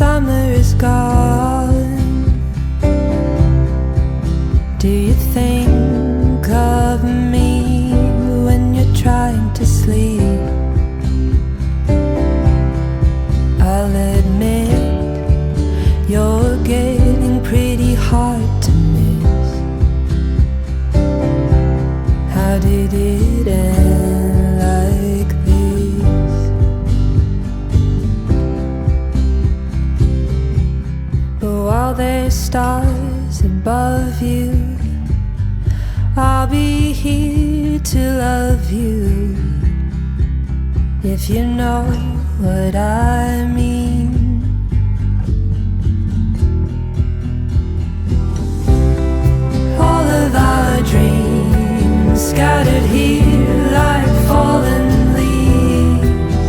summer is gone. Do you think of me when you're trying to sleep? I'll admit you're getting pretty hard to miss. How did it end like this? But while there's stars above you, I'll be here to love you, if you know what I mean. All of our dreams scattered here like fallen leaves,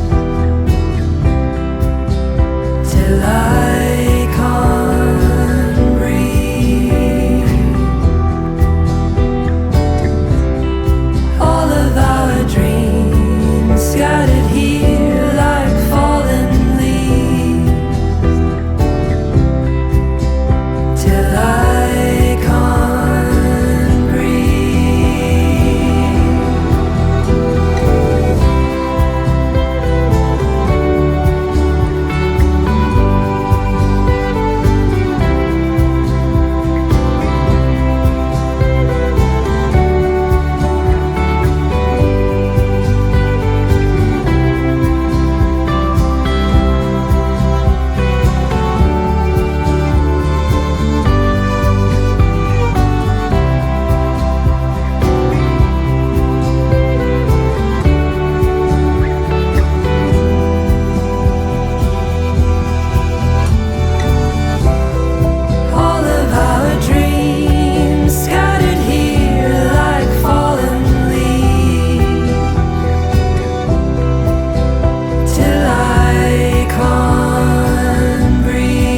till I can't breathe. All of our dreams scattered here like fallen leaves, till I can't breathe. All of our dreams scattered here like fallen leaves, till I can't breathe.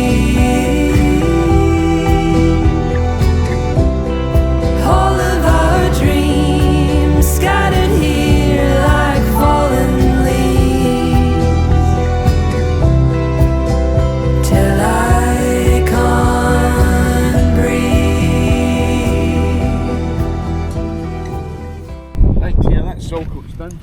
All of our dreams scattered here like fallen leaves, till I can't breathe. Right, yeah, that's Saltcoats done.